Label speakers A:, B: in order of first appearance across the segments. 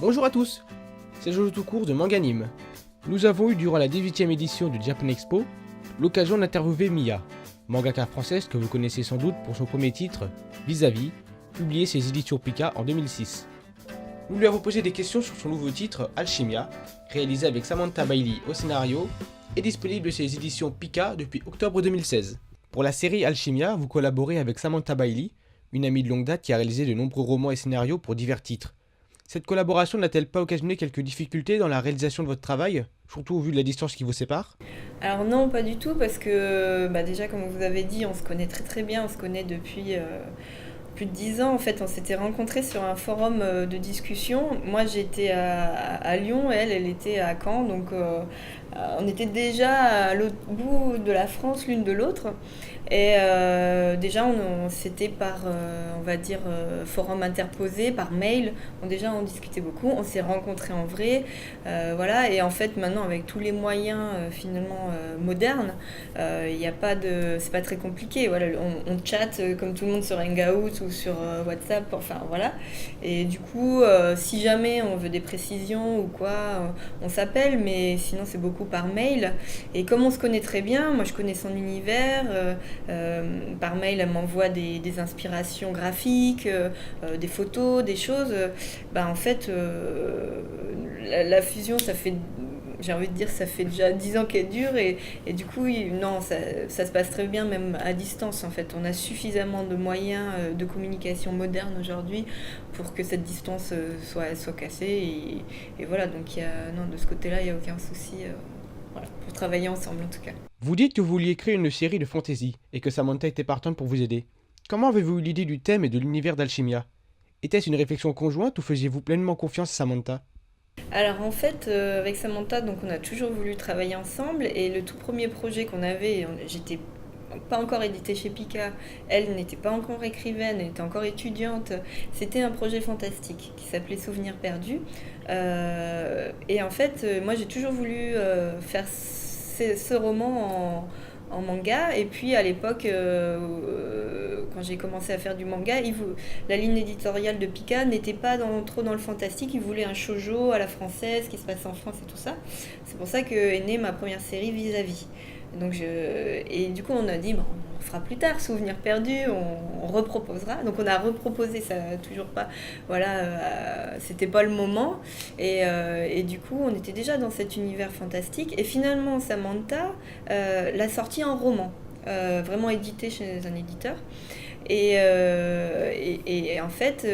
A: Bonjour à tous, c'est Jojo tout court de Manganime. Nous avons eu durant la 18e édition du Japan Expo l'occasion d'interviewer Mia, mangaka française que vous connaissez sans doute pour son premier titre, Vis-à-vis, publié chez éditions Pika en 2006. Nous lui avons posé des questions sur son nouveau titre, Alchimia, réalisé avec Samantha Bailey au scénario et disponible chez les éditions Pika depuis octobre 2016. Pour la série Alchimia, vous collaborez avec Samantha Bailey, une amie de longue date qui a réalisé de nombreux romans et scénarios pour divers titres. Cette collaboration n'a-t-elle pas occasionné quelques difficultés dans la réalisation de votre travail, surtout au vu de la distance qui vous sépare ?
B: Alors non, pas du tout, parce que déjà, comme vous avez dit, on se connaît très très bien, on se connaît depuis plus de 10 ans. En fait, on s'était rencontrés sur un forum de discussion. Moi, j'étais à Lyon, elle était à Caen, donc on était déjà à l'autre bout de la France, l'une de l'autre. Et déjà, c'était par, on va dire, forum interposé, par mail. Déjà, on discutait beaucoup. On s'est rencontrés en vrai. Voilà. Et en fait, maintenant, avec tous les moyens finalement modernes, il y a pas de, c'est pas très compliqué. Voilà, on chatte comme tout le monde sur Hangout ou sur WhatsApp. Enfin, voilà. Et du coup, si jamais on veut des précisions ou quoi, on s'appelle. Mais sinon, c'est beaucoup par mail. Et comme on se connaît très bien, moi, je connais son univers. Par mail, elle m'envoie des inspirations graphiques, des photos, des choses. En fait, la fusion, ça fait, j'ai envie de dire, ça fait déjà 10 ans qu'elle dure et du coup, non, ça se passe très bien, même à distance. En fait, on a suffisamment de moyens de communication moderne aujourd'hui pour que cette distance soit cassée. Et voilà, donc non, de ce côté-là, il n'y a aucun souci. Voilà, pour travailler ensemble en tout cas.
A: Vous dites que vous vouliez créer une série de fantasy et que Samantha était partante pour vous aider. Comment avez-vous eu l'idée du thème et de l'univers d'Alchimia ? Était-ce une réflexion conjointe ou faisiez-vous pleinement confiance à Samantha ?
B: Alors en fait, avec Samantha, donc on a toujours voulu travailler ensemble et le tout premier projet qu'on avait, j'étais pas encore édité chez Pika, elle n'était pas encore écrivaine, elle était encore étudiante, c'était un projet fantastique qui s'appelait Souvenirs perdus. Et en fait, moi j'ai toujours voulu faire ce roman en manga. Et puis à l'époque, quand j'ai commencé à faire du manga, la ligne éditoriale de Pika n'était pas trop dans le fantastique. Ils voulaient un shoujo à la française qui se passe en France et tout ça. C'est pour ça que est née ma première série Vis-à-vis. Et du coup, on a dit, on fera plus tard, Souvenirs perdus, on reproposera. Donc on a reproposé, ça toujours pas, voilà, c'était pas le moment. Et du coup, on était déjà dans cet univers fantastique. Et finalement, Samantha l'a sorti en roman, vraiment édité chez un éditeur. Et en fait,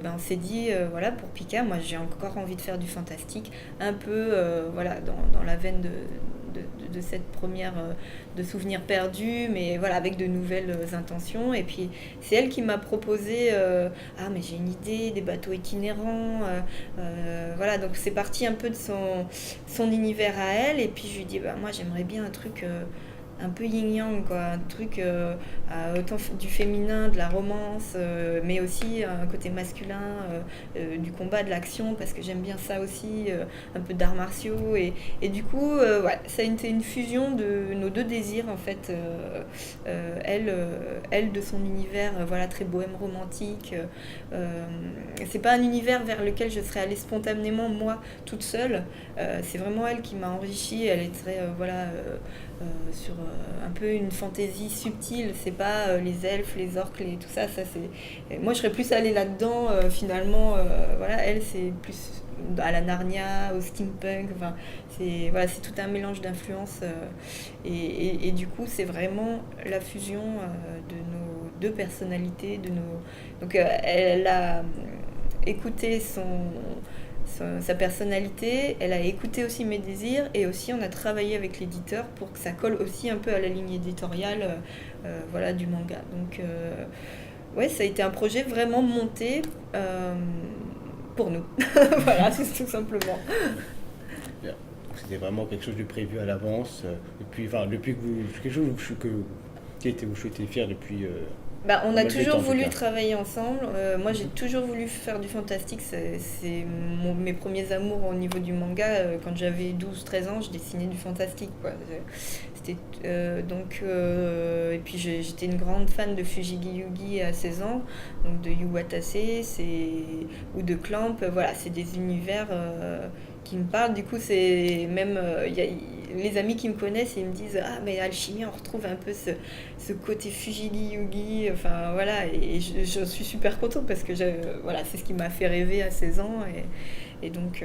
B: on s'est dit, voilà, pour Pika, moi j'ai encore envie de faire du fantastique, un peu voilà, dans la veine de cette première de Souvenirs perdus, mais voilà, avec de nouvelles intentions. Et puis c'est elle qui m'a proposé, ah mais j'ai une idée, des bateaux itinérants, voilà, donc c'est parti un peu de son univers à elle. Et puis je lui dis, moi j'aimerais bien un truc un peu yin-yang, quoi, un truc autant du féminin, de la romance, mais aussi un côté masculin, du combat, de l'action, parce que j'aime bien ça aussi, un peu d'arts martiaux. Et du coup, ouais, ça a été une fusion de nos deux désirs, en fait. Elle de son univers, voilà, très bohème romantique. C'est pas un univers vers lequel je serais allée spontanément, moi, toute seule. C'est vraiment elle qui m'a enrichie. Elle est très, voilà... sur un peu une fantaisie subtile, c'est pas les elfes, les orques et tout ça, c'est... Moi je serais plus allée là-dedans finalement, voilà, elle c'est plus à la Narnia, au steampunk, enfin, c'est tout un mélange d'influences et du coup c'est vraiment la fusion de nos deux personnalités, donc elle a écouté sa personnalité, elle a écouté aussi mes désirs et aussi on a travaillé avec l'éditeur pour que ça colle aussi un peu à la ligne éditoriale voilà, du manga. Donc ouais, ça a été un projet vraiment monté pour nous. Voilà, c'est tout simplement.
C: Bien. C'était vraiment quelque chose de prévu à l'avance. Depuis que vous. Quelque chose que vous souhaitez faire depuis.
B: On a toujours
C: En tout
B: voulu
C: cas.
B: travailler ensemble. Moi, j'ai toujours voulu faire du fantastique. C'est mes premiers amours au niveau du manga. Quand j'avais 12-13 ans, je dessinais du fantastique, quoi. Et puis j'étais une grande fan de Fujigi Yugi à 16 ans, donc de Yu Watase ou de Clamp. Voilà, c'est des univers qui me parlent. Du coup, c'est même les amis qui me connaissent, ils me disent ah mais Alchimia, on retrouve un peu ce côté Fujigi Yugi. Enfin voilà, et je suis super contente parce que voilà, c'est ce qui m'a fait rêver à 16 ans. Et donc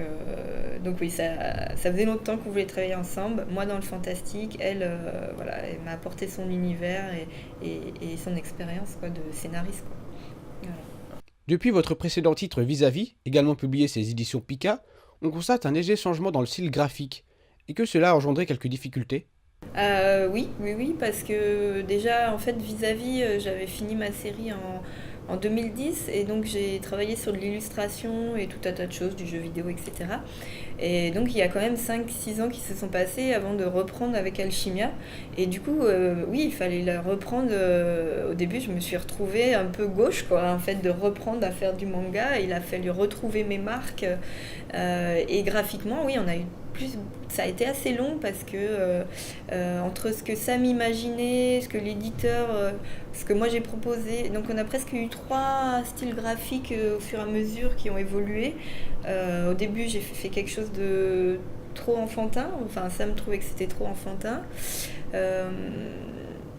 B: oui, ça faisait longtemps qu'on voulait travailler ensemble. Moi dans le fantastique, elle, voilà, elle m'a apporté son univers et son expérience quoi, de scénariste. Quoi. Voilà.
A: Depuis votre précédent titre Vis-à-vis, également publié chez les éditions Pika, on constate un léger changement dans le style graphique, et que cela a engendré quelques difficultés.
B: Oui, parce que déjà, en fait, Vis-à-vis, j'avais fini ma série en 2010 et donc j'ai travaillé sur de l'illustration et tout un tas de choses, du jeu vidéo, etc. Et donc il y a quand même 5-6 ans qui se sont passés avant de reprendre avec Alchimia. Et du coup, oui, il fallait la reprendre. Au début, je me suis retrouvée un peu gauche, quoi, en fait, de reprendre à faire du manga. Il a fallu retrouver mes marques. Et graphiquement, oui, on a eu ça a été assez long parce que entre ce que Sam imaginait, ce que l'éditeur, ce que moi j'ai proposé, donc on a presque eu 3 styles graphiques au fur et à mesure qui ont évolué. Au début j'ai fait quelque chose de trop enfantin, enfin Sam trouvait que c'était trop enfantin.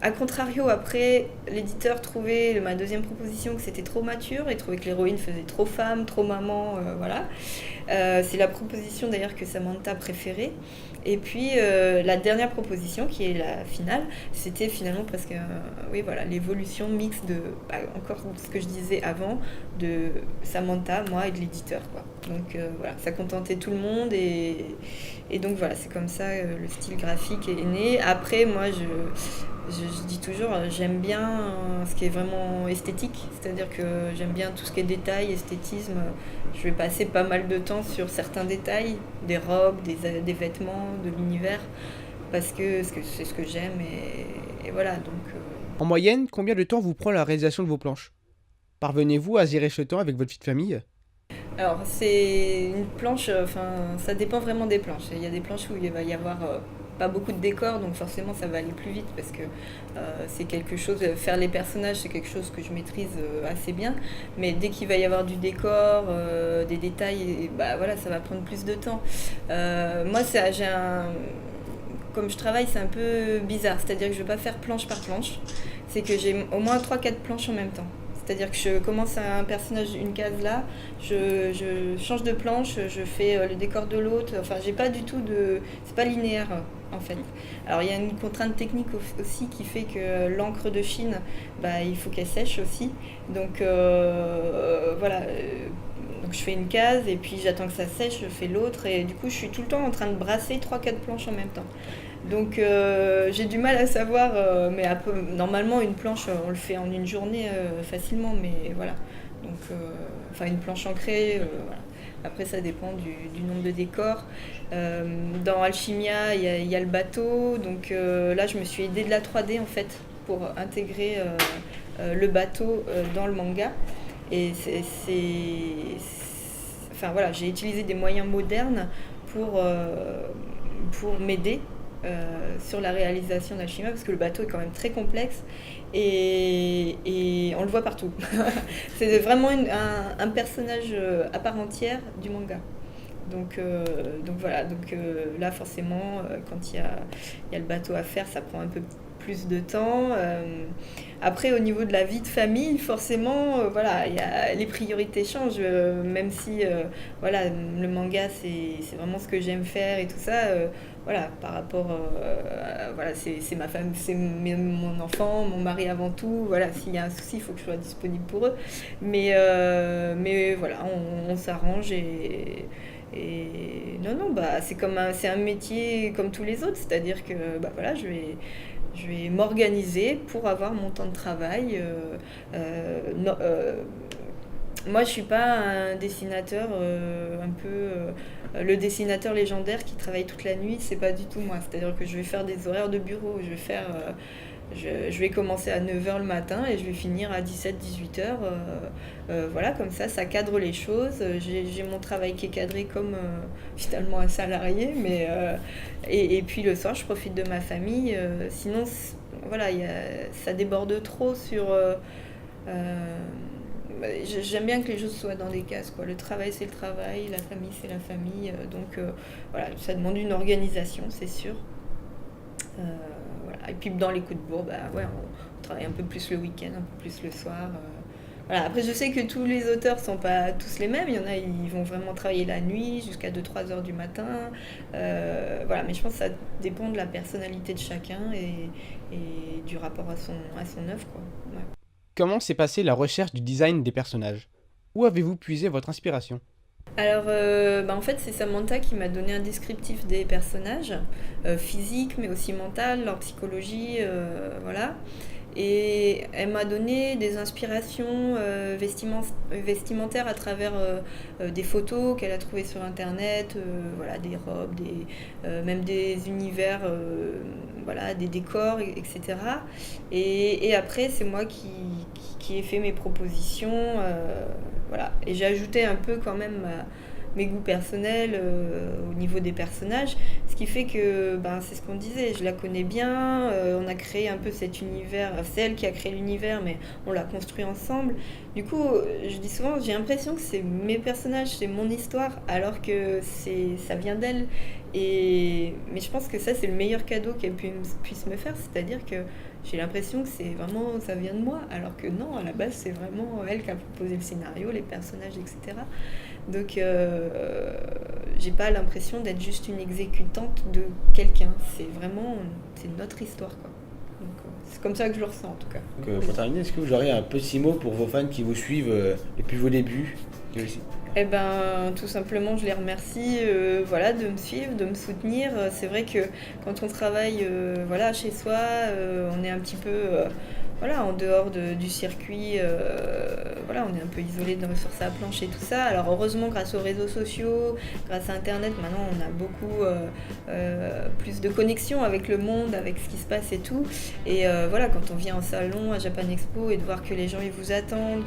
B: A contrario, après, l'éditeur trouvait, ma deuxième proposition, que c'était trop mature, il trouvait que l'héroïne faisait trop femme, trop maman, voilà. C'est la proposition d'ailleurs que Samantha préférait. Et puis la dernière proposition, qui est la finale, c'était finalement presque oui, voilà, l'évolution mixte de, encore ce que je disais avant, de Samantha, moi et de l'éditeur, quoi. Donc voilà, ça contentait tout le monde et donc voilà, c'est comme ça le style graphique est né. Après, moi, je dis toujours, j'aime bien ce qui est vraiment esthétique, c'est-à-dire que j'aime bien tout ce qui est détail, esthétisme. Je vais passer pas mal de temps sur certains détails, des robes, des vêtements, de l'univers, parce que c'est ce que j'aime et voilà. Donc,
A: En moyenne, combien de temps vous prend la réalisation de vos planches? Parvenez-vous à gérer ce temps avec votre vie de famille?
B: Alors, c'est une planche, ça dépend vraiment des planches. Il y a des planches où il va y avoir pas beaucoup de décors, donc forcément ça va aller plus vite parce que c'est quelque chose, faire les personnages c'est quelque chose que je maîtrise assez bien, mais dès qu'il va y avoir du décor, des détails, bah voilà, ça va prendre plus de temps. Moi, comme je travaille, c'est un peu bizarre, c'est-à-dire que je ne vais pas faire planche par planche, c'est que j'ai au moins 3-4 planches en même temps. C'est-à-dire que je commence un personnage, une case là, je change de planche, je fais le décor de l'autre. Enfin, j'ai pas du tout de... C'est pas linéaire, en fait. Alors, il y a une contrainte technique aussi qui fait que l'encre de Chine, bah, il faut qu'elle sèche aussi. Donc, voilà. Donc, je fais une case et puis j'attends que ça sèche, je fais l'autre. Et du coup, je suis tout le temps en train de brasser 3-4 planches en même temps. Donc j'ai du mal à savoir, mais normalement une planche on le fait en une journée facilement, mais voilà. Donc enfin une planche ancrée, voilà. Après ça dépend du nombre de décors. Dans Alchimia il y a le bateau, donc là je me suis aidée de la 3D en fait pour intégrer le bateau dans le manga. Et enfin voilà, j'ai utilisé des moyens modernes pour m'aider sur la réalisation d'Alchimia parce que le bateau est quand même très complexe et on le voit partout. C'est vraiment un personnage à part entière du manga. Donc voilà, là forcément quand il y a le bateau à faire, ça prend un peu plus de temps. Après au niveau de la vie de famille, forcément voilà, les priorités changent, même si voilà, le manga c'est vraiment ce que j'aime faire et tout ça. Voilà, par rapport, voilà, c'est ma femme, c'est mon enfant, mon mari avant tout. Voilà, s'il y a un souci, il faut que je sois disponible pour eux. Mais voilà, on s'arrange et non, bah c'est un métier comme tous les autres, c'est-à-dire que bah voilà, je vais m'organiser pour avoir mon temps de travail. Moi, je suis pas un dessinateur un peu le dessinateur légendaire qui travaille toute la nuit, c'est pas du tout moi. C'est-à-dire que je vais faire des horaires de bureau, je vais faire Je vais commencer à 9h le matin et je vais finir à 17-18h. Voilà, comme ça cadre les choses. J'ai mon travail qui est cadré comme finalement un salarié, et puis le soir, je profite de ma famille. Sinon, voilà, ça déborde trop sur... j'aime bien que les choses soient dans des cases, quoi. Le travail, c'est le travail, la famille, c'est la famille. Donc voilà, ça demande une organisation, c'est sûr. Voilà. Et puis dans les coups de bourre, ouais, on travaille un peu plus le week-end, un peu plus le soir. Voilà. Après, je sais que tous les auteurs sont pas tous les mêmes. Il y en a, ils vont vraiment travailler la nuit jusqu'à 2-3 heures du matin. Voilà. Mais je pense que ça dépend de la personnalité de chacun et du rapport à son œuvre, quoi. Ouais.
A: Comment s'est passée la recherche du design des personnages? Où avez-vous puisé votre inspiration?
B: Alors, en fait, c'est Samantha qui m'a donné un descriptif des personnages, physique, mais aussi mental, leur psychologie, voilà. Et elle m'a donné des inspirations vestimentaires à travers des photos qu'elle a trouvées sur Internet, voilà, des robes, même des univers, voilà, des décors, etc. Et après, c'est moi qui ai fait mes propositions, voilà. Et j'ai ajouté un peu quand même mes goûts personnels au niveau des personnages, ce qui fait que c'est ce qu'on disait, je la connais bien, on a créé un peu cet univers, c'est elle qui a créé l'univers, mais on l'a construit ensemble. Du coup, je dis souvent, j'ai l'impression que c'est mes personnages, c'est mon histoire, alors que ça vient d'elle. Mais je pense que ça, c'est le meilleur cadeau qu'elle puisse me faire, c'est-à-dire que j'ai l'impression que c'est vraiment, ça vient de moi, alors que non, à la base, c'est vraiment elle qui a proposé le scénario, les personnages, etc. Donc, j'ai pas l'impression d'être juste une exécutante de quelqu'un. C'est notre histoire, quoi. Donc, c'est comme ça que je le ressens, en tout cas.
C: Donc, pour terminer, est-ce que vous auriez un petit mot pour vos fans qui vous suivent depuis vos débuts?
B: Eh ben, tout simplement, je les remercie, voilà, de me suivre, de me soutenir. C'est vrai que quand on travaille, voilà, chez soi, on est un petit peu, voilà, en dehors du circuit, voilà, on est un peu isolé sur sa planche et tout ça. Alors heureusement, grâce aux réseaux sociaux, grâce à Internet, maintenant, on a beaucoup plus de connexion avec le monde, avec ce qui se passe et tout. Et voilà, quand on vient en salon à Japan Expo et de voir que les gens ils vous attendent,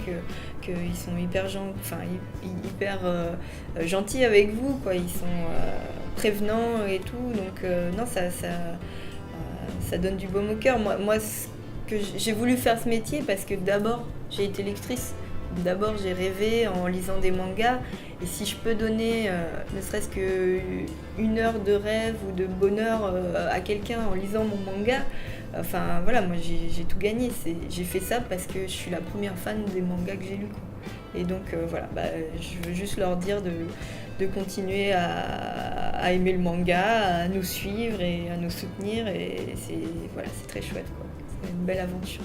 B: qu'ils sont hyper gentils avec vous, quoi. Ils sont prévenants et tout. Donc non, ça donne du baume au cœur. Moi j'ai voulu faire ce métier parce que d'abord j'ai été lectrice. D'abord j'ai rêvé en lisant des mangas, et si je peux donner ne serait-ce qu'une heure de rêve ou de bonheur à quelqu'un en lisant mon manga, enfin voilà, moi j'ai tout gagné. J'ai fait ça parce que je suis la première fan des mangas que j'ai lus, quoi. Et donc voilà, je veux juste leur dire de continuer à aimer le manga, à nous suivre et à nous soutenir, et c'est très chouette, quoi. C'est une belle aventure.